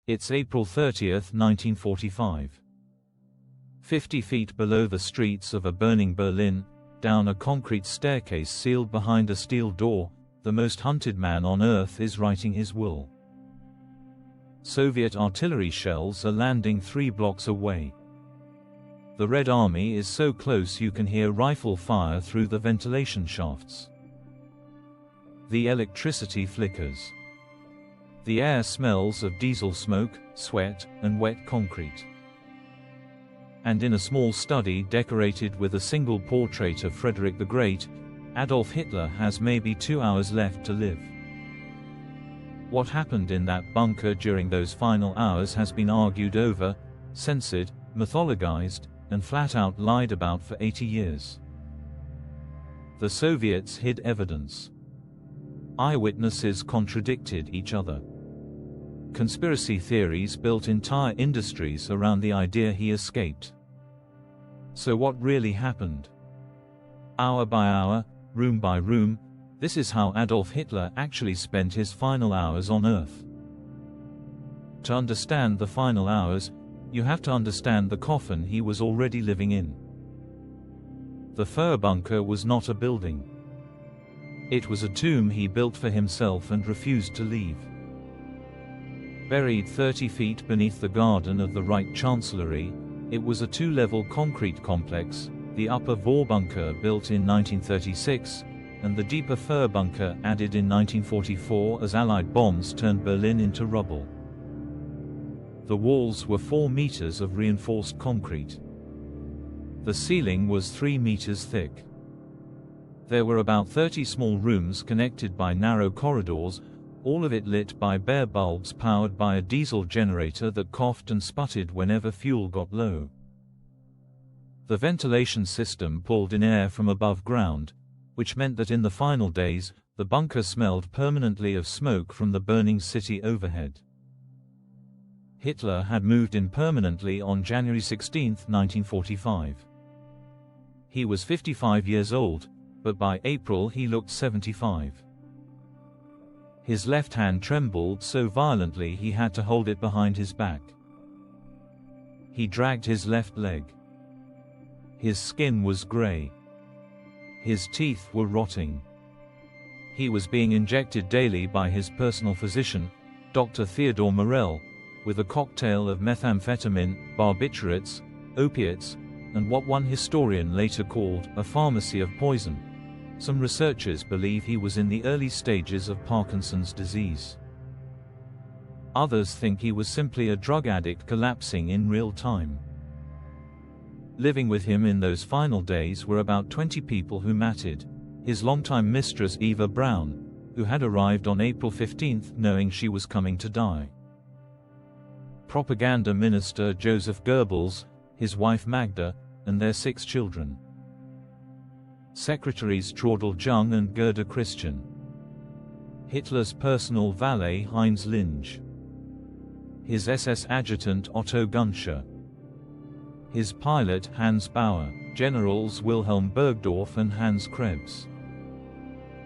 It's April 30, 1945. 50 feet below the streets of a burning Berlin, down a concrete staircase sealed behind a steel door, the most hunted man on earth is writing his will. Soviet artillery shells are landing 3 blocks away. The Red Army is so close you can hear rifle fire through the ventilation shafts. The electricity flickers. The air smells of diesel smoke, sweat, and wet concrete. And in a small study decorated with a single portrait of Frederick the Great, Adolf Hitler has maybe 2 hours left to live. What happened in that bunker during those final hours has been argued over, censored, mythologized, and flat out lied about for 80 years. The Soviets hid evidence. Eyewitnesses contradicted each other. Conspiracy theories built entire industries around the idea he escaped. So what really happened? Hour by hour, room by room, this is how Adolf Hitler actually spent his final hours on Earth. To understand the final hours, you have to understand the coffin he was already living in. The fur bunker was not a building. It was a tomb he built for himself and refused to leave. Buried 30 feet beneath the garden of the Reich Chancellery, it was a 2-level concrete complex, the upper Vorbunker built in 1936, and the deeper fur bunker added in 1944 as Allied bombs turned Berlin into rubble. The walls were 4 meters of reinforced concrete. The ceiling was 3 meters thick. There were about 30 small rooms connected by narrow corridors, all of it lit by bare bulbs powered by a diesel generator that coughed and sputtered whenever fuel got low. The ventilation system pulled in air from above ground, which meant that in the final days, the bunker smelled permanently of smoke from the burning city overhead. Hitler had moved in permanently on January 16, 1945. He was 55 years old, but by April he looked 75. His left hand trembled so violently he had to hold it behind his back. He dragged his left leg. His skin was gray. His teeth were rotting. He was being injected daily by his personal physician, Dr. Theodor Morell, with a cocktail of methamphetamine, barbiturates, opiates, and what one historian later called a pharmacy of poison. Some researchers believe he was in the early stages of Parkinson's disease. Others think he was simply a drug addict collapsing in real time. Living with him in those final days were about 20 people who mattered. His longtime mistress Eva Braun, who had arrived on April 15 knowing she was coming to die. Propaganda minister Joseph Goebbels, his wife Magda, and their 6 children. Secretaries Traudl Jung and Gerda Christian. Hitler's personal valet Heinz Linge. His SS adjutant Otto Gunshot. His pilot Hans Bauer, Generals Wilhelm Bergdorf and Hans Krebs.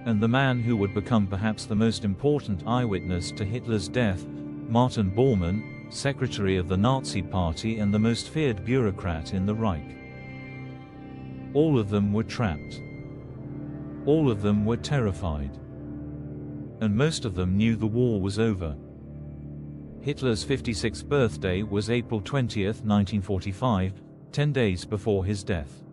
And the man who would become perhaps the most important eyewitness to Hitler's death, Martin Bormann, secretary of the Nazi Party and the most feared bureaucrat in the Reich. All of them were trapped. All of them were terrified. And most of them knew the war was over. Hitler's 56th birthday was April 20, 1945, 10 days before his death.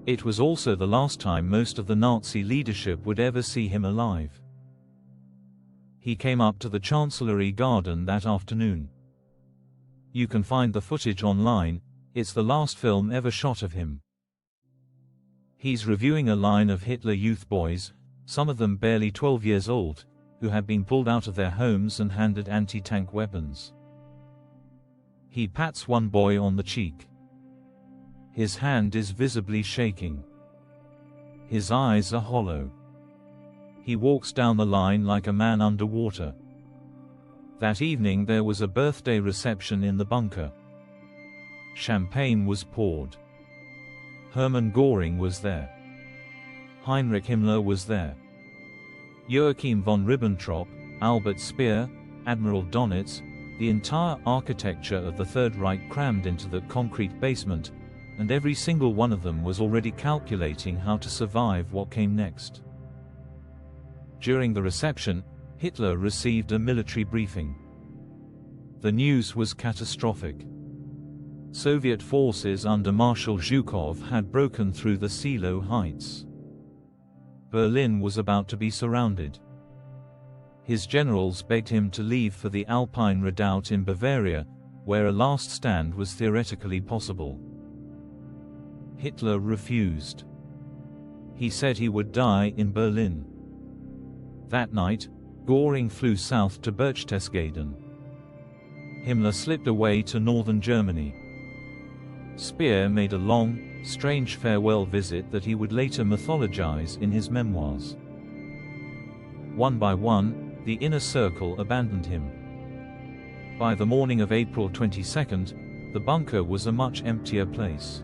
It was also the last time most of the Nazi leadership would ever see him alive. He came up to the Chancellery garden that afternoon. You can find the footage online, it's the last film ever shot of him. He's reviewing a line of Hitler Youth boys, some of them barely 12 years old, who had been pulled out of their homes and handed anti-tank weapons. He pats one boy on the cheek. His hand is visibly shaking. His eyes are hollow. He walks down the line like a man underwater. That evening there was a birthday reception in the bunker. Champagne was poured. Hermann Göring was there. Heinrich Himmler was there. Joachim von Ribbentrop, Albert Speer, Admiral Donitz, The entire architecture of the Third Reich crammed into the concrete basement, and every single one of them was already calculating how to survive what came next. During the reception, Hitler received a military briefing. The news was catastrophic. Soviet forces under Marshal Zhukov had broken through the Silo Heights. Berlin was about to be surrounded. His generals begged him to leave for the Alpine Redoubt in Bavaria, where a last stand was theoretically possible. Hitler refused. He said he would die in Berlin. That night, Göring flew south to Berchtesgaden. Himmler slipped away to northern Germany. Speer made a long, strange farewell visit that he would later mythologize in his memoirs. One by one, the inner circle abandoned him. By the morning of April 22nd, the bunker was a much emptier place.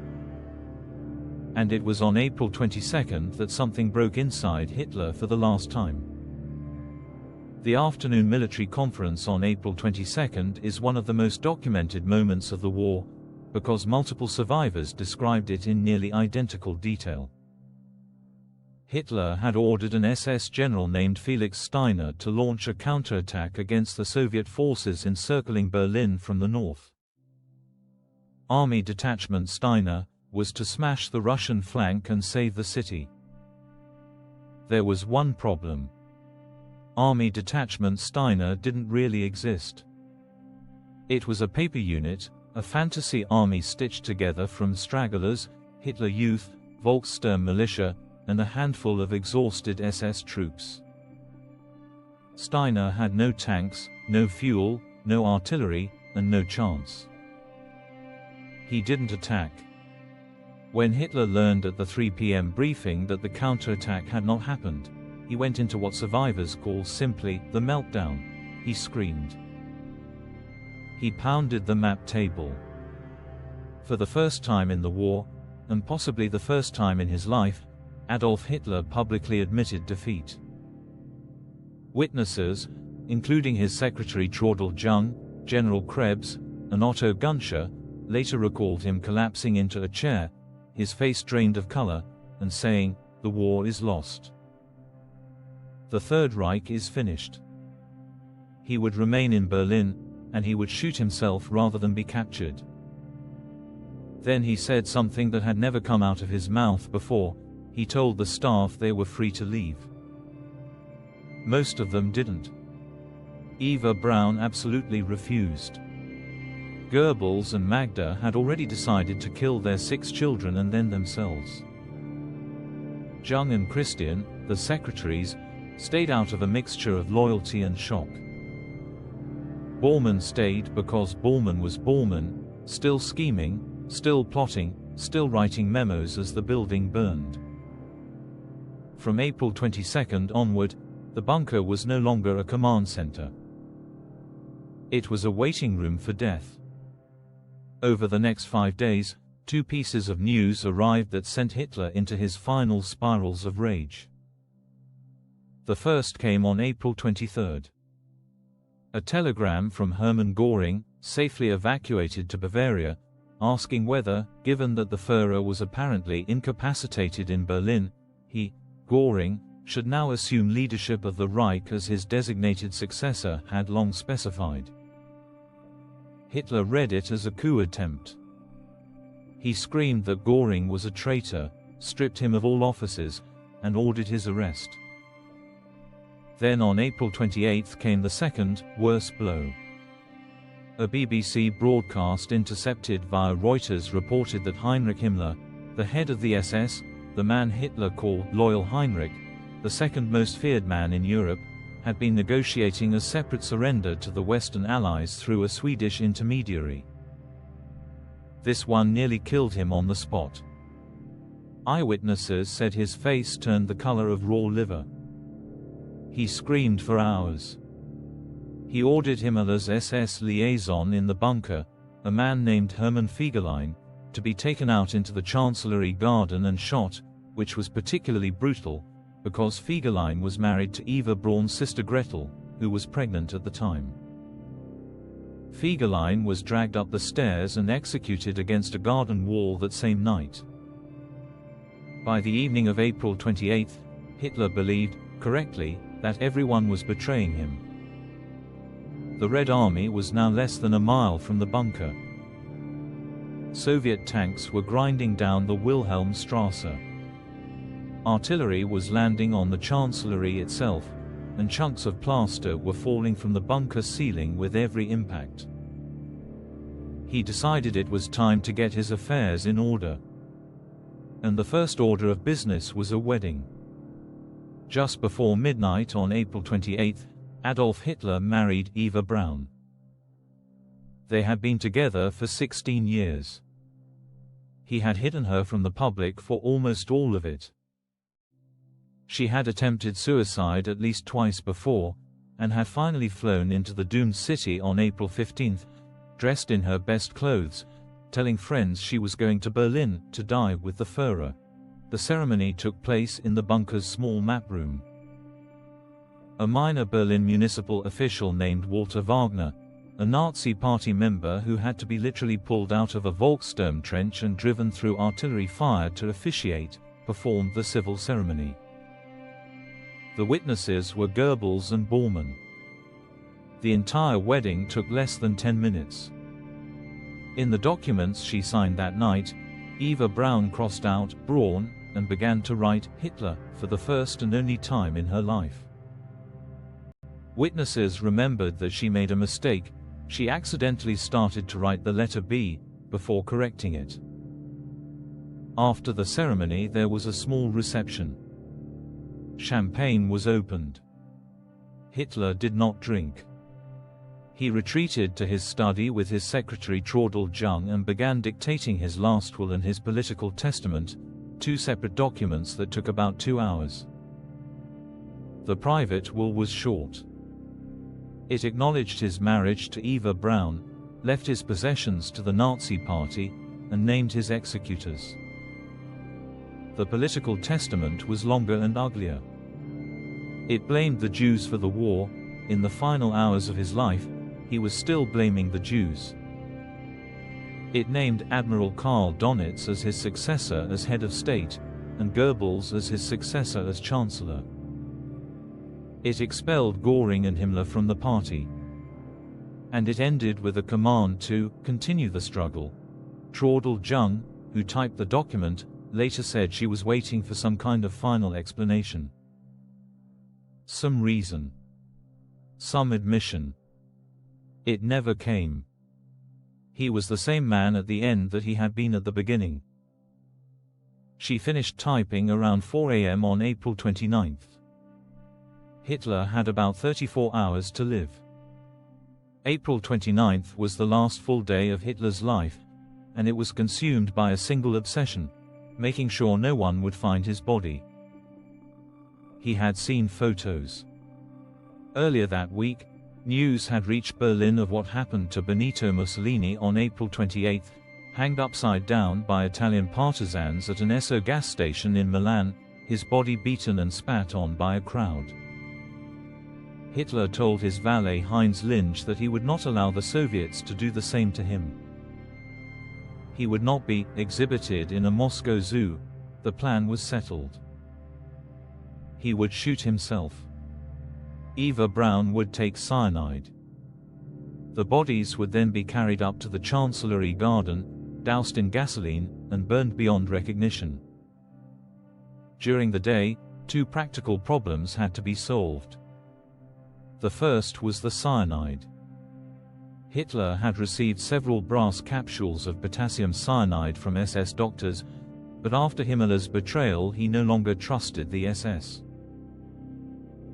And it was on April 22nd that something broke inside Hitler for the last time. The afternoon military conference on April 22nd is one of the most documented moments of the war, because multiple survivors described it in nearly identical detail. Hitler had ordered an SS general named Felix Steiner to launch a counterattack against the Soviet forces encircling Berlin from the north. Army Detachment Steiner was to smash the Russian flank and save the city. There was one problem. Army Detachment Steiner didn't really exist. It was a paper unit, a fantasy army stitched together from stragglers, Hitler Youth, Volkssturm militia, and a handful of exhausted SS troops. Steiner had no tanks, no fuel, no artillery, and no chance. He didn't attack. When Hitler learned at the 3 p.m. briefing that the counterattack had not happened, he went into what survivors call simply the meltdown. He screamed. He pounded the map table. For the first time in the war, and possibly the first time in his life, Adolf Hitler publicly admitted defeat. Witnesses, including his secretary Traudl Jung, General Krebs, and Otto Gunscher, later recalled him collapsing into a chair, his face drained of color, and saying, "The war is lost. The Third Reich is finished." He would remain in Berlin, and he would shoot himself rather than be captured. Then he said something that had never come out of his mouth before. He told the staff they were free to leave. Most of them didn't. Eva Braun absolutely refused. Goebbels and Magda had already decided to kill their 6 children and then themselves. Jung and Christian, the secretaries, stayed out of a mixture of loyalty and shock. Bormann stayed because Bormann was Bormann, still scheming, still plotting, still writing memos as the building burned. From April 22nd onward, the bunker was no longer a command center. It was a waiting room for death. Over the next 5 days, 2 pieces of news arrived that sent Hitler into his final spirals of rage. The first came on April 23rd. A telegram from Hermann Göring, safely evacuated to Bavaria, asking whether, given that the Führer was apparently incapacitated in Berlin, he, Göring, should now assume leadership of the Reich as his designated successor had long specified. Hitler read it as a coup attempt. He screamed that Göring was a traitor, stripped him of all offices, and ordered his arrest. Then on April 28 came the second, worse blow. A BBC broadcast intercepted via Reuters reported that Heinrich Himmler, the head of the SS, the man Hitler called Loyal Heinrich, the second most feared man in Europe, had been negotiating a separate surrender to the Western Allies through a Swedish intermediary. This one nearly killed him on the spot. Eyewitnesses said his face turned the color of raw liver. He screamed for hours. He ordered Himmler's SS liaison in the bunker, a man named Hermann Fegelein, to be taken out into the Chancellery garden and shot, which was particularly brutal, because Fegelein was married to Eva Braun's sister Gretel, who was pregnant at the time. Fegelein was dragged up the stairs and executed against a garden wall that same night. By the evening of April 28, Hitler believed, correctly, that everyone was betraying him. The Red Army was now less than a mile from the bunker. Soviet tanks were grinding down the Wilhelmstrasse. Artillery was landing on the Chancellery itself, and chunks of plaster were falling from the bunker ceiling with every impact. He decided it was time to get his affairs in order. And the first order of business was a wedding. Just before midnight on April 28, Adolf Hitler married Eva Braun. They had been together for 16 years. He had hidden her from the public for almost all of it. She had attempted suicide at least twice before, and had finally flown into the doomed city on April 15, dressed in her best clothes, telling friends she was going to Berlin to die with the Führer. The ceremony took place in the bunker's small map room. A minor Berlin municipal official named Walter Wagner, a Nazi party member who had to be literally pulled out of a Volkssturm trench and driven through artillery fire to officiate, performed the civil ceremony. The witnesses were Goebbels and Bormann. The entire wedding took less than 10 minutes. In the documents she signed that night, Eva Braun crossed out Braun and began to write Hitler for the first and only time in her life. Witnesses remembered that she made a mistake. She accidentally started to write the letter B before correcting it. After the ceremony there was a small reception. Champagne was opened. Hitler did not drink. He retreated to his study with his secretary Traudl Jung and began dictating his last will and his political testament, two separate documents that took about 2 hours. The private will was short. It acknowledged his marriage to Eva Braun, left his possessions to the Nazi Party, and named his executors. The political testament was longer and uglier. It blamed the Jews for the war. In the final hours of his life, he was still blaming the Jews. It named Admiral Karl Donitz as his successor as head of state, and Goebbels as his successor as chancellor. It expelled Göring and Himmler from the party. And it ended with a command to continue the struggle. Traudl Jung, who typed the document, later said she was waiting for some kind of final explanation. Some reason. Some admission. It never came. He was the same man at the end that he had been at the beginning. She finished typing around 4 a.m. on April 29. Hitler had about 34 hours to live. April 29 was the last full day of Hitler's life, and it was consumed by a single obsession: making sure no one would find his body. He had seen photos. Earlier that week, news had reached Berlin of what happened to Benito Mussolini on April 28, hanged upside down by Italian partisans at an Esso gas station in Milan, his body beaten and spat on by a crowd. Hitler told his valet Heinz Lynch that he would not allow the Soviets to do the same to him. He would not be exhibited in a Moscow zoo. The plan was settled. He would shoot himself. Eva Braun would take cyanide. The bodies would then be carried up to the Chancellery garden, doused in gasoline, and burned beyond recognition. During the day, two practical problems had to be solved. The first was the cyanide. Hitler had received several brass capsules of potassium cyanide from SS doctors, but after Himmler's betrayal he no longer trusted the SS.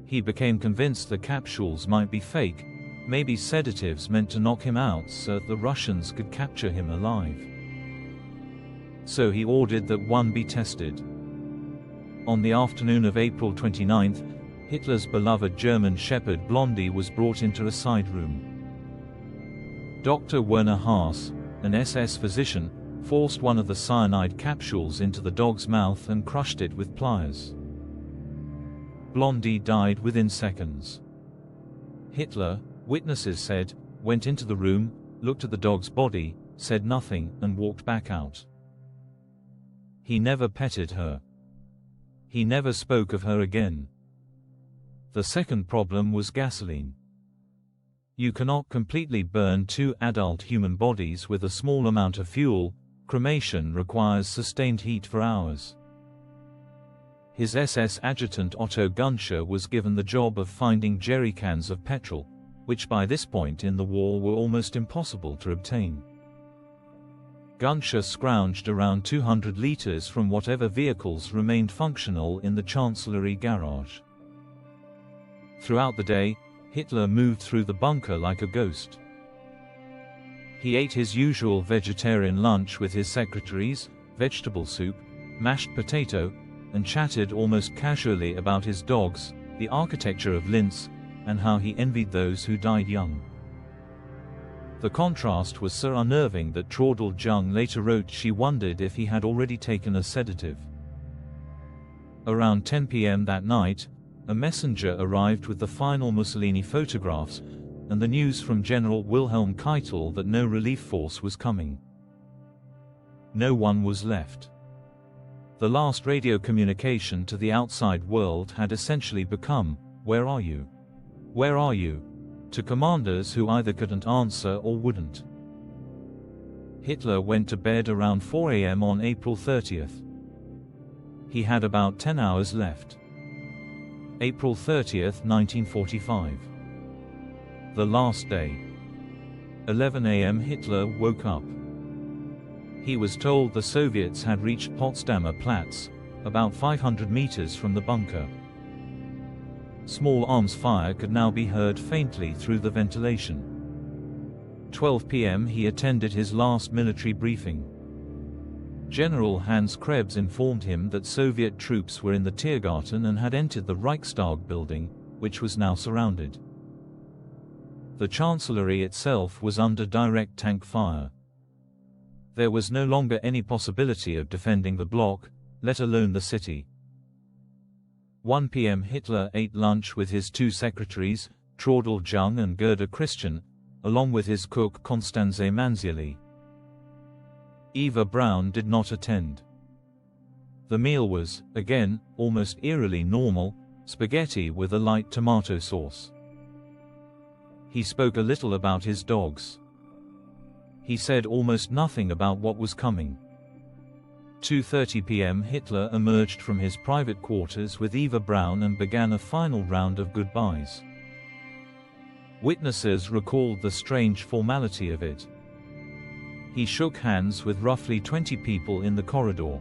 He became convinced the capsules might be fake, maybe sedatives meant to knock him out so the Russians could capture him alive. So he ordered that one be tested. On the afternoon of April 29, Hitler's beloved German shepherd Blondi was brought into a side room. Dr. Werner Haas, an SS physician, forced one of the cyanide capsules into the dog's mouth and crushed it with pliers. Blondi died within seconds. Hitler, witnesses said, went into the room, looked at the dog's body, said nothing, and walked back out. He never petted her. He never spoke of her again. The second problem was gasoline. You cannot completely burn two adult human bodies with a small amount of fuel. Cremation requires sustained heat for hours. His SS adjutant Otto Gunshot was given the job of finding jerry cans of petrol, which by this point in the war were almost impossible to obtain. Gunshot scrounged around 200 liters from whatever vehicles remained functional in the Chancellery garage. Throughout the day, Hitler moved through the bunker like a ghost. He ate his usual vegetarian lunch with his secretaries, vegetable soup, mashed potato, and chatted almost casually about his dogs, the architecture of Linz, and how he envied those who died young. The contrast was so unnerving that Traudl Jung later wrote she wondered if he had already taken a sedative. Around 10 p.m. that night, a messenger arrived with the final Mussolini photographs, and the news from General Wilhelm Keitel that no relief force was coming. No one was left. The last radio communication to the outside world had essentially become, "Where are you? Where are you?" to commanders who either couldn't answer or wouldn't. Hitler went to bed around 4 a.m. on April 30th. He had about 10 hours left. April 30th, 1945. The last day. 11 a.m. Hitler woke up. He was told the Soviets had reached Potsdamer Platz, about 500 meters from the bunker. Small arms fire could now be heard faintly through the ventilation. 12 p.m. he attended his last military briefing. General Hans Krebs informed him that Soviet troops were in the Tiergarten and had entered the Reichstag building, which was now surrounded. The Chancellery itself was under direct tank fire. There was no longer any possibility of defending the bloc, let alone the city. 1 p.m. Hitler ate lunch with his two secretaries, Traudl Jung and Gerda Christian, along with his cook Constanze Manzieli. Eva Braun did not attend. The meal was, again, almost eerily normal, spaghetti with a light tomato sauce. He spoke a little about his dogs. He said almost nothing about what was coming. 2:30 p.m. Hitler emerged from his private quarters with Eva Braun and began a final round of goodbyes. Witnesses recalled the strange formality of it. He shook hands with roughly 20 people in the corridor.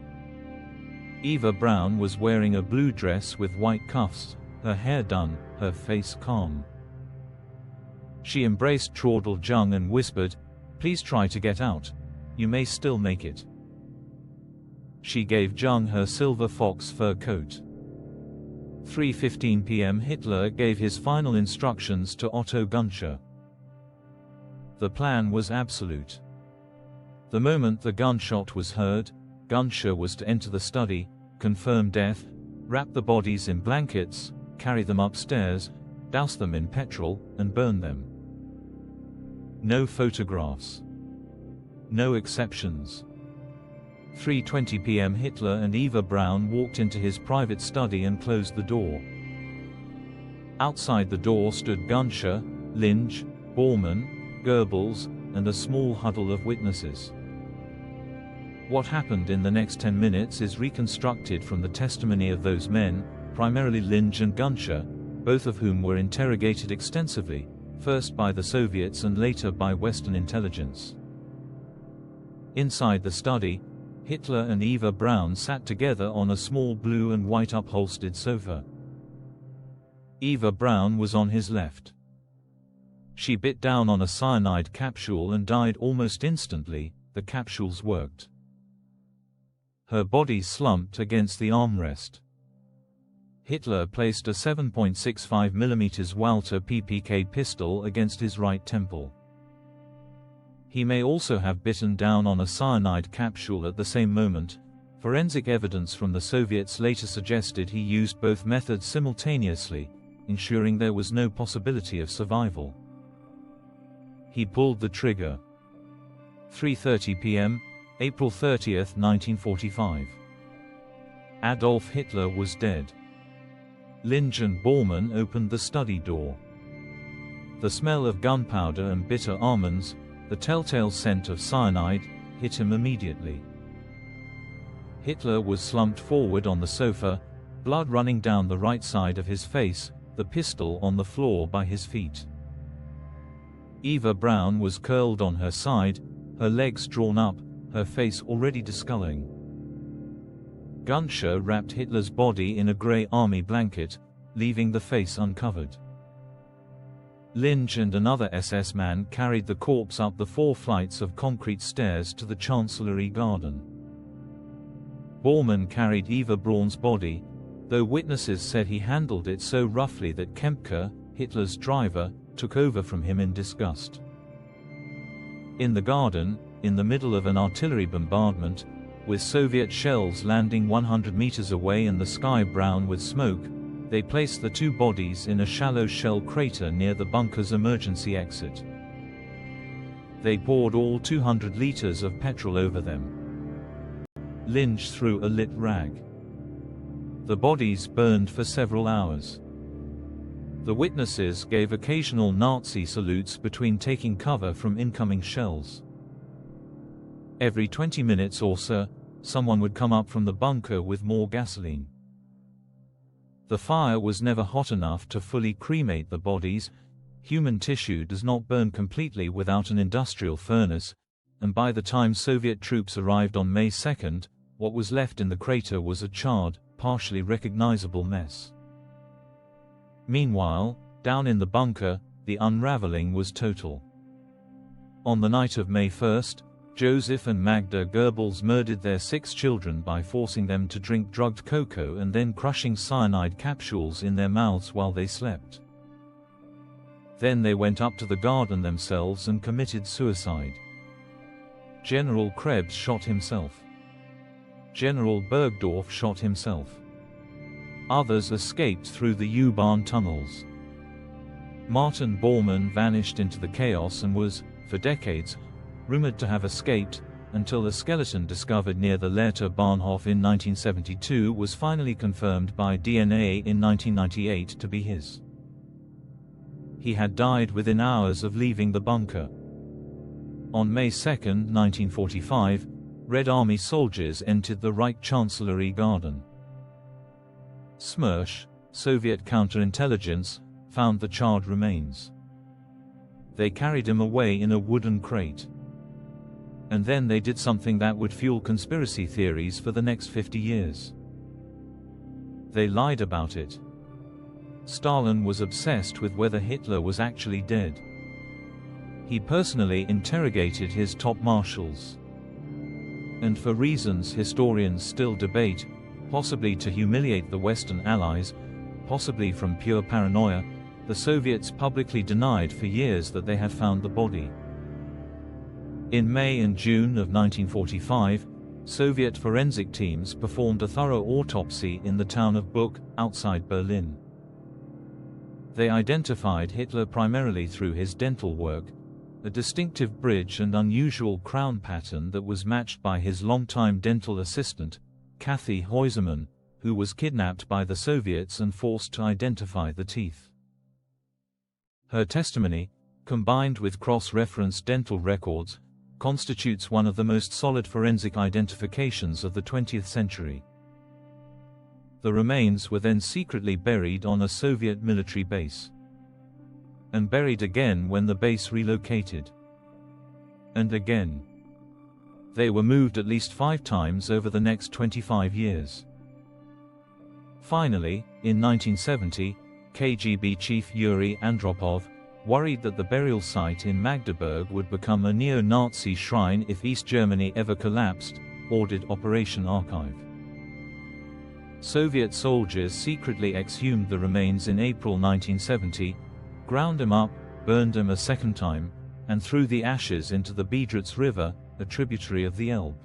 Eva Braun was wearing a blue dress with white cuffs, her hair done, her face calm. She embraced Traudl Jung and whispered, "Please try to get out. You may still make it." She gave Jung her silver fox fur coat. 3:15 p.m. Hitler gave his final instructions to Otto Gunshot. The plan was absolute. The moment the gunshot was heard, Gunshot was to enter the study, confirm death, wrap the bodies in blankets, carry them upstairs, douse them in petrol, and burn them. No photographs. No exceptions. 3:20 p.m. Hitler and Eva Braun walked into his private study and closed the door. Outside the door stood Gunshot, Linge, Bormann, Goebbels, and a small huddle of witnesses. What happened in the next 10 minutes is reconstructed from the testimony of those men, primarily Linge and Gunshot, both of whom were interrogated extensively, first by the Soviets and later by Western intelligence. Inside the study, Hitler and Eva Braun sat together on a small blue and white upholstered sofa. Eva Braun was on his left. She bit down on a cyanide capsule and died almost instantly. The capsules worked. Her body slumped against the armrest. Hitler placed a 7.65 mm Walter PPK pistol against his right temple. He may also have bitten down on a cyanide capsule at the same moment. Forensic evidence from the Soviets later suggested he used both methods simultaneously, ensuring there was no possibility of survival. He pulled the trigger. 3:30 p.m., April 30, 1945. Adolf Hitler was dead. Linge and Bormann opened the study door. The smell of gunpowder and bitter almonds, the telltale scent of cyanide, hit him immediately. Hitler was slumped forward on the sofa, blood running down the right side of his face, the pistol on the floor by his feet. Eva Braun was curled on her side, her legs drawn up, her face already discoloring. Gunshot wrapped Hitler's body in a grey army blanket, leaving the face uncovered. Linge and another SS man carried the corpse up the 4 flights of concrete stairs to the Chancellery garden. Bormann carried Eva Braun's body, though witnesses said he handled it so roughly that Kempke, Hitler's driver, took over from him in disgust. In the garden, in the middle of an artillery bombardment, with Soviet shells landing 100 meters away and the sky brown with smoke, they placed the 2 bodies in a shallow shell crater near the bunker's emergency exit. They poured all 200 liters of petrol over them. Linge threw a lit rag. The bodies burned for several hours. The witnesses gave occasional Nazi salutes between taking cover from incoming shells. Every 20 minutes or so, someone would come up from the bunker with more gasoline. The fire was never hot enough to fully cremate the bodies. Human tissue does not burn completely without an industrial furnace, and by the time Soviet troops arrived on May 2, what was left in the crater was a charred, partially recognizable mess. Meanwhile, down in the bunker, the unraveling was total. On the night of May 1, Joseph and Magda Goebbels murdered their 6 children by forcing them to drink drugged cocoa and then crushing cyanide capsules in their mouths while they slept. Then they went up to the garden themselves and committed suicide. General Krebs shot himself. General Bergdorf shot himself. Others escaped through the U-Bahn tunnels. Martin Bormann vanished into the chaos and was, for decades, rumored to have escaped, until a skeleton discovered near the Lehrter Bahnhof in 1972 was finally confirmed by DNA in 1998 to be his. He had died within hours of leaving the bunker. On May 2, 1945, Red Army soldiers entered the Reich Chancellery garden. Smersh, Soviet counterintelligence, found the charred remains. They carried him away in a wooden crate. And then they did something that would fuel conspiracy theories for the next 50 years. They lied about it. Stalin was obsessed with whether Hitler was actually dead. He personally interrogated his top marshals. And for reasons historians still debate, possibly to humiliate the Western Allies, possibly from pure paranoia, the Soviets publicly denied for years that they had found the body. In May and June of 1945, Soviet forensic teams performed a thorough autopsy in the town of Buch, outside Berlin. They identified Hitler primarily through his dental work, a distinctive bridge and unusual crown pattern that was matched by his longtime dental assistant, Kathy Heusemann, who was kidnapped by the Soviets and forced to identify the teeth. Her testimony, combined with cross-reference dental records, constitutes one of the most solid forensic identifications of the 20th century. The remains were then secretly buried on a Soviet military base. And buried again when the base relocated. And again. They were moved at least 5 times over the next 25 years. Finally, in 1970, KGB chief Yuri Andropov, worried that the burial site in Magdeburg would become a neo-Nazi shrine if East Germany ever collapsed, ordered Operation Archive. Soviet soldiers secretly exhumed the remains in April 1970, ground them up, burned them a second time, and threw the ashes into the Biedritz River, a tributary of the Elbe.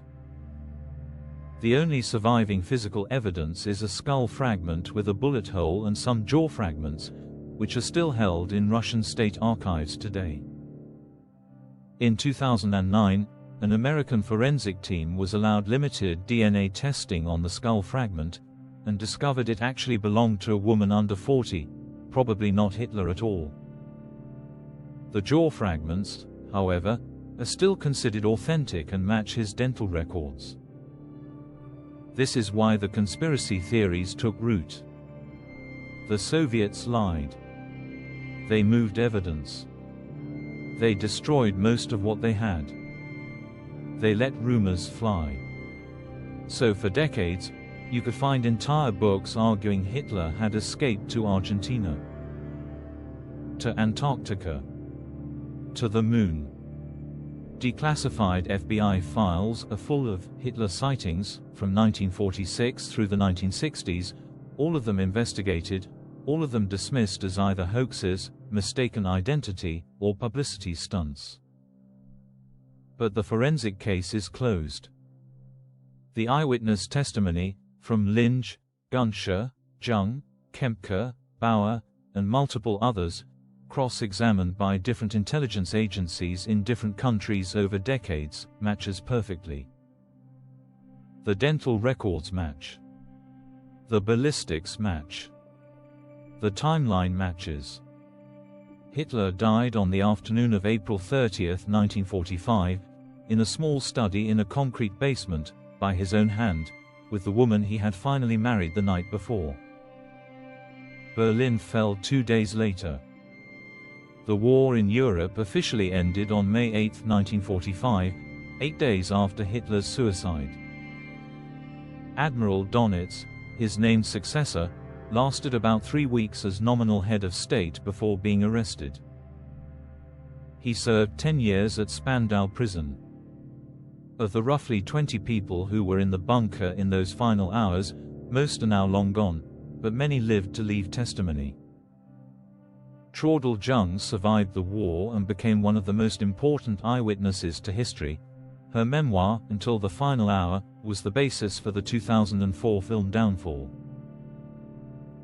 The only surviving physical evidence is a skull fragment with a bullet hole and some jaw fragments, which are still held in Russian state archives today. In 2009, an American forensic team was allowed limited DNA testing on the skull fragment, and discovered it actually belonged to a woman under 40, probably not Hitler at all. The jaw fragments, however, are still considered authentic and match his dental records. This is why the conspiracy theories took root. The Soviets lied. They moved evidence. They destroyed most of what they had. They let rumors fly. So for decades, you could find entire books arguing Hitler had escaped to Argentina, to Antarctica, to the moon. Declassified FBI files are full of Hitler sightings from 1946 through the 1960s, all of them investigated, all of them dismissed as either hoaxes, mistaken identity, or publicity stunts. But the forensic case is closed. The eyewitness testimony from Lynch, Gunshot, Jung, Kempker, Bauer, and multiple others, cross-examined by different intelligence agencies in different countries over decades, matches perfectly. The dental records match. The ballistics match. The timeline matches. Hitler died on the afternoon of April 30, 1945, in a small study in a concrete basement, by his own hand, with the woman he had finally married the night before. Berlin fell 2 days later. The war in Europe officially ended on May 8, 1945, 8 days after Hitler's suicide. Admiral Donitz, his named successor, lasted about 3 weeks as nominal head of state before being arrested. He served 10 years at Spandau prison. Of the roughly 20 people who were in the bunker in those final hours, most are now long gone, but many lived to leave testimony. Traudl Jung survived the war and became one of the most important eyewitnesses to history. Her memoir, Until the Final Hour, was the basis for the 2004 film Downfall.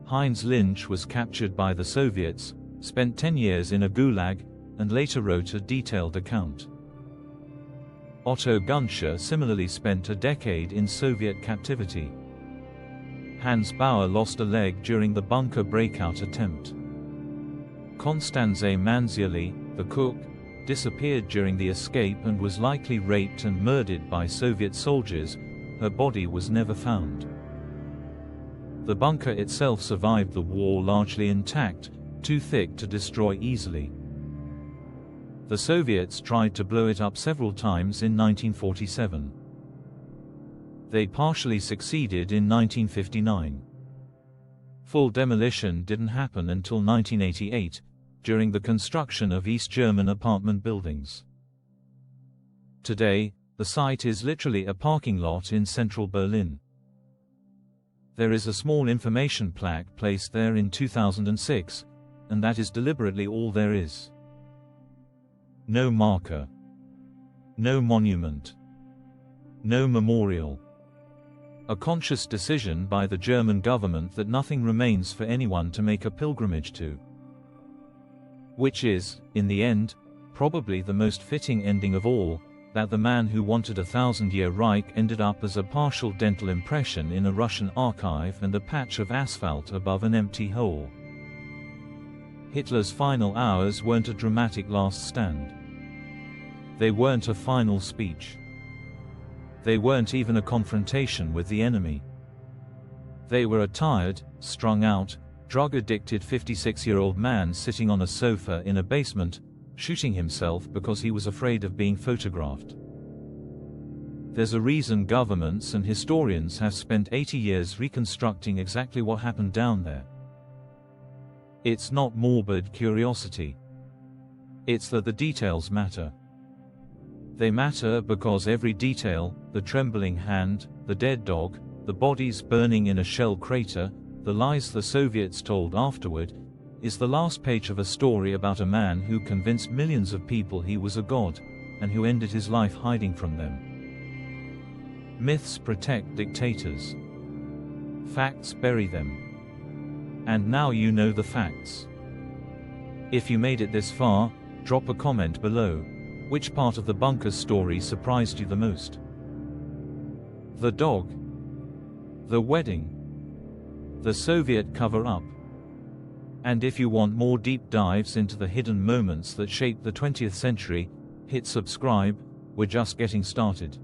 Heinz Lynch was captured by the Soviets, spent 10 years in a gulag, and later wrote a detailed account. Otto Gunscher similarly spent a decade in Soviet captivity. Hans Bauer lost a leg during the bunker breakout attempt. Constanze Manzieli, the cook, disappeared during the escape and was likely raped and murdered by Soviet soldiers. Her body was never found. The bunker itself survived the war largely intact, too thick to destroy easily. The Soviets tried to blow it up several times in 1947. They partially succeeded in 1959. Full demolition didn't happen until 1988, during the construction of East German apartment buildings. Today, the site is literally a parking lot in central Berlin. There is a small information plaque placed there in 2006, and that is deliberately all there is. No marker. No monument. No memorial. A conscious decision by the German government that nothing remains for anyone to make a pilgrimage to. Which is, in the end, probably the most fitting ending of all, that the man who wanted a 1,000-year Reich ended up as a partial dental impression in a Russian archive and a patch of asphalt above an empty hole. Hitler's final hours weren't a dramatic last stand. They weren't a final speech. They weren't even a confrontation with the enemy. They were a tired, strung out, drug-addicted 56-year-old man sitting on a sofa in a basement, shooting himself because he was afraid of being photographed. There's a reason governments and historians have spent 80 years reconstructing exactly what happened down there. It's not morbid curiosity. It's that the details matter. They matter because every detail, the trembling hand, the dead dog, the bodies burning in a shell crater, the lies the Soviets told afterward, is the last page of a story about a man who convinced millions of people he was a god, and who ended his life hiding from them. Myths protect dictators. Facts bury them. And now you know the facts. If you made it this far, drop a comment below. Which part of the bunker story surprised you the most? The dog? The wedding? The Soviet cover-up? And if you want more deep dives into the hidden moments that shaped the 20th century, hit subscribe, we're just getting started.